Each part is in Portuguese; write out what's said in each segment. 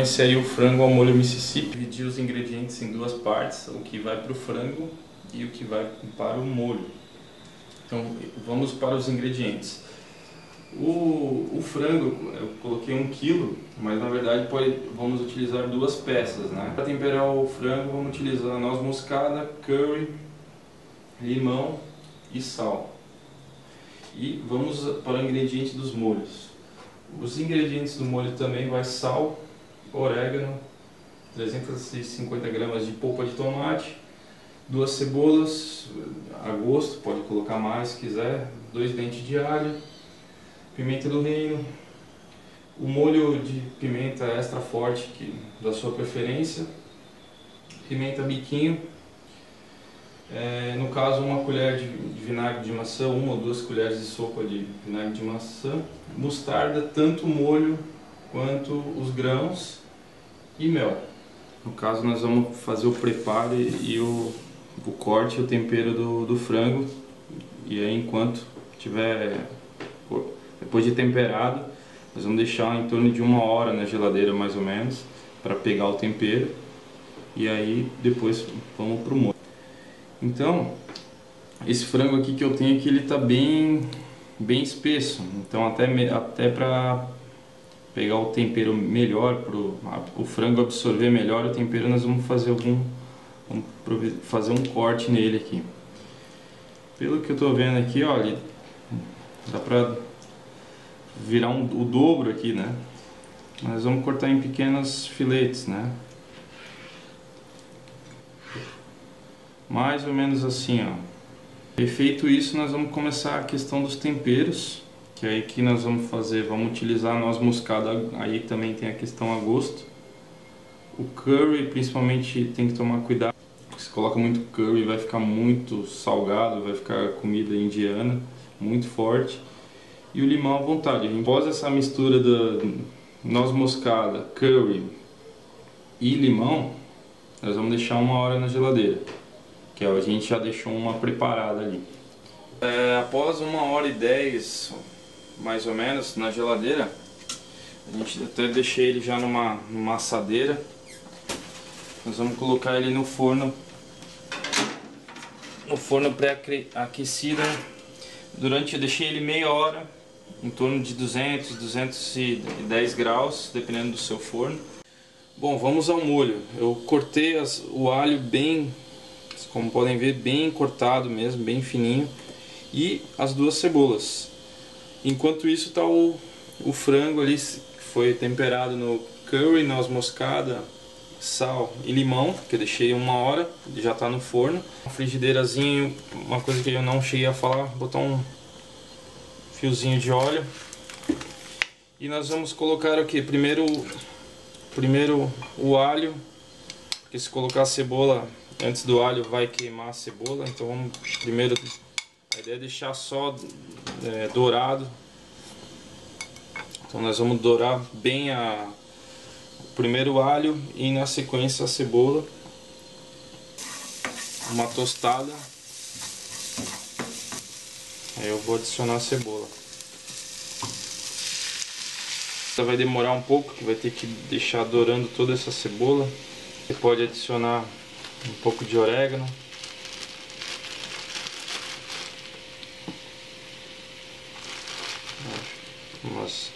esse aí, o frango ao molho Mississippi. Dividi os ingredientes em duas partes, o que vai para o frango e o que vai para o molho. Então vamos para os ingredientes. O frango, eu coloquei 1 kg, mas na verdade vamos utilizar 2 peças, né? Para temperar o frango vamos utilizar noz moscada, curry, limão e sal. E vamos para o ingrediente dos molhos. Os ingredientes do molho também vai sal, orégano, 350 gramas de polpa de tomate, 2 cebolas, a gosto, pode colocar mais se quiser, 2 dentes de alho, pimenta do reino, o molho de pimenta extra forte da sua preferência, pimenta biquinho, no caso 1 colher de vinagre de maçã, 1 ou 2 colheres de sopa de vinagre de maçã, mostarda, tanto o molho quanto os grãos e mel. No caso nós vamos fazer o preparo e o corte e o tempero do frango, e aí enquanto tiver, depois de temperado, nós vamos deixar em torno de 1 hora na geladeira mais ou menos, para pegar o tempero, e aí depois vamos para o molho. Então, esse frango aqui que eu tenho aqui, ele está bem espesso, então até para pegar o tempero melhor, para o frango absorver melhor o tempero, nós vamos fazer um corte nele aqui. Pelo que eu estou vendo aqui, olha, dá para virar o dobro aqui, né? Nós vamos cortar em pequenos filetes, né? Mais ou menos assim, ó. E feito isso, nós vamos começar a questão dos temperos, que aí que nós vamos utilizar a noz moscada, aí também tem a questão a gosto. O curry, principalmente, tem que tomar cuidado. Se coloca muito curry, vai ficar muito salgado, vai ficar comida indiana, muito forte. E o limão à vontade. Após essa mistura da noz moscada, curry e limão, nós vamos deixar 1 hora na geladeira, que a gente já deixou uma preparada ali. Após 1 hora e 10, mais ou menos, na geladeira, a gente até deixei ele já numa assadeira. Nós vamos colocar ele no forno pré-aquecido. Eu deixei ele meia hora, em torno de 210 graus, dependendo do seu forno. Bom, vamos ao molho. Eu cortei o alho bem, como podem ver, bem cortado mesmo, bem fininho, e as 2 cebolas. Enquanto isso está o frango ali, que foi temperado no curry, noz moscada, sal e limão, que eu deixei 1 hora, já está no forno. Uma frigideirazinha, uma coisa que eu não cheguei a falar, botar um fiozinho de óleo. E nós vamos colocar o que? Primeiro o alho, porque se colocar a cebola antes do alho vai queimar a cebola, então vamos primeiro, a ideia é deixar só dourado. Então nós vamos dourar bem primeiro o alho e na sequência a cebola, uma tostada, aí eu vou adicionar a cebola. Vai demorar um pouco, que vai ter que deixar dourando toda essa cebola. Você pode adicionar um pouco de orégano, umas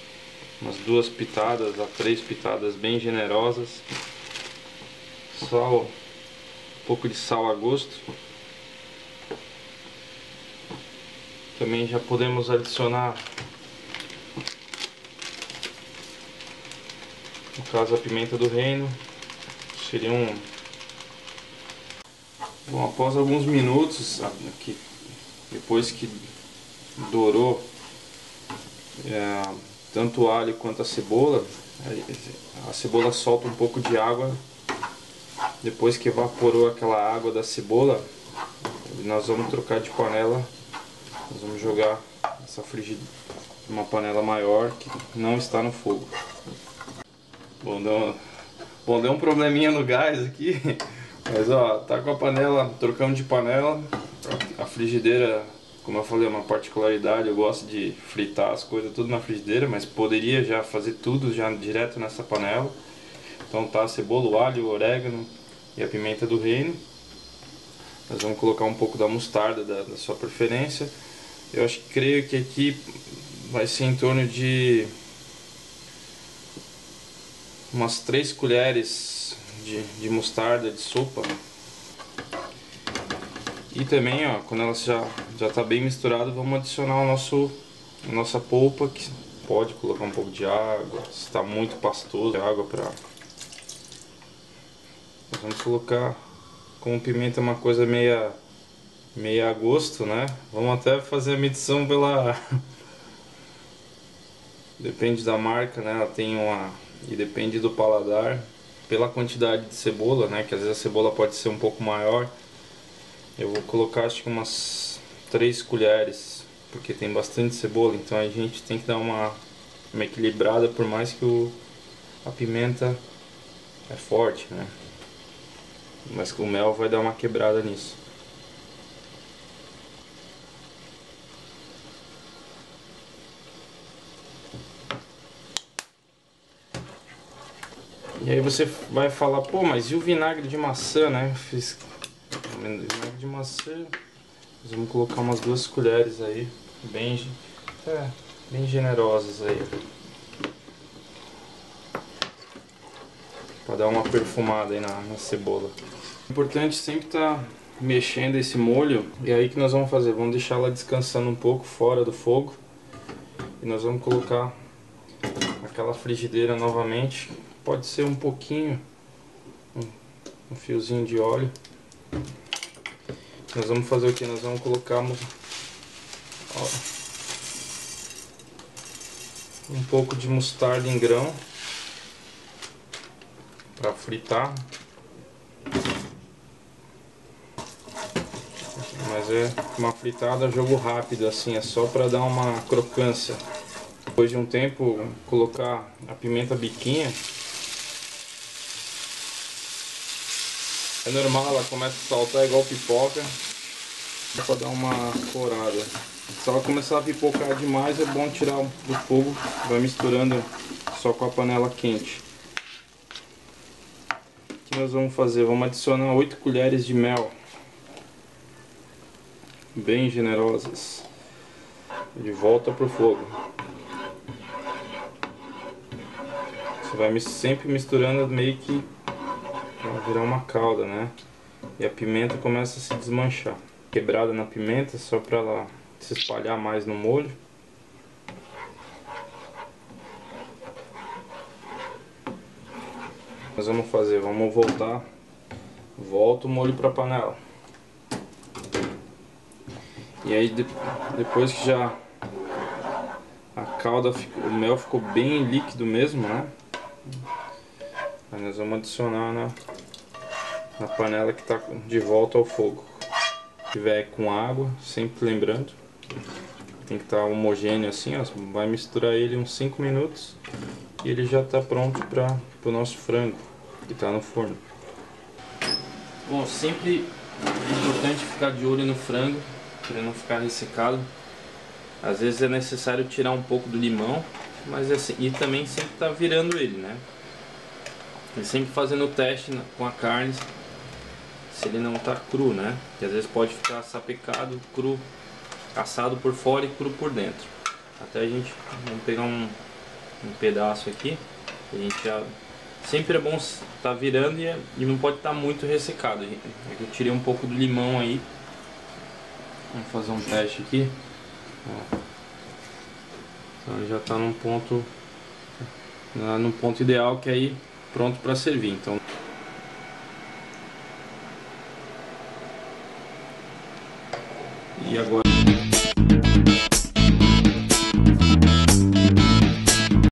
2 pitadas a 3 pitadas bem generosas, sal, um pouco de sal a gosto. Também já podemos adicionar, no caso, a pimenta do reino. Seria Bom, após alguns minutos, depois que dourou tanto o alho quanto a cebola solta um pouco de água. Depois que evaporou aquela água da cebola, nós vamos trocar de panela. Nós vamos jogar essa frigideira numa panela maior que não está no fogo. Bom, deu um probleminha no gás aqui, mas ó, tá com a panela, trocamos de panela. A frigideira, como eu falei, é uma particularidade, eu gosto de fritar as coisas tudo na frigideira, mas poderia já fazer tudo já direto nessa panela. Então tá a cebola, o alho, o orégano e a pimenta do reino. Nós vamos colocar um pouco da mostarda da sua preferência. Eu creio que aqui vai ser em torno de umas 3 colheres de mostarda de sopa. E também, ó, quando ela já está bem misturada, vamos adicionar a nossa polpa, que pode colocar um pouco de água, se está muito pastoso, água para... Nós vamos colocar, como pimenta é uma coisa meia a gosto, né? Vamos até fazer a medição pela... Depende da marca, né? Ela tem uma... E depende do paladar, pela quantidade de cebola, né? Que às vezes a cebola pode ser um pouco maior. Eu vou colocar acho que umas 3 colheres, porque tem bastante cebola, então a gente tem que dar uma equilibrada, por mais que a pimenta é forte, né? Mas que o mel vai dar uma quebrada nisso. E aí você vai falar, pô, mas e o vinagre de maçã, né? Fiz vinagre de maçã. Nós vamos colocar umas 2 colheres aí, bem generosas aí, para dar uma perfumada aí na cebola. É importante sempre estar mexendo esse molho. E aí que nós vamos fazer, vamos deixar ela descansando um pouco fora do fogo. E nós vamos colocar aquela frigideira novamente. Pode ser um pouquinho, um fiozinho de óleo. Nós vamos fazer o que? Nós vamos colocar um pouco de mostarda em grão para fritar. Mas é uma fritada jogo rápido, assim, é só para dar uma crocância. Depois de um tempo, colocar a pimenta biquinha. É normal, ela começa a saltar igual pipoca, para dar uma corada. Se ela começar a pipocar demais, é bom tirar do fogo, vai misturando só com a panela quente. O que nós vamos fazer? Vamos adicionar 8 colheres de mel, bem generosas, de volta pro fogo. Você vai sempre misturando meio que para virar uma calda, né? E a pimenta começa a se desmanchar. Quebrada na pimenta só para ela se espalhar mais no molho. Nós vamos fazer, vamos volta o molho para a panela. E aí depois que já a calda, o mel ficou bem líquido mesmo, né? Aí nós vamos adicionar na panela que está de volta ao fogo. Se tiver com água, sempre lembrando, tem que estar homogêneo assim, ó. Vai misturar ele uns 5 minutos e ele já está pronto para o nosso frango que está no forno. Bom, sempre é importante ficar de olho no frango para não ficar ressecado. Às vezes é necessário tirar um pouco do limão, mas assim, e também sempre tá virando ele, né? E sempre fazendo o teste com a carne, se ele não tá cru, né? Que às vezes pode ficar sapecado, cru, assado por fora e cru por dentro. Até a gente, vamos pegar um pedaço aqui, a gente já... Sempre é bom estar virando e não pode estar muito ressecado. Eu tirei um pouco do limão aí. Vamos fazer um teste aqui. Então ele já está num ponto ideal, que é aí pronto para servir. Então e agora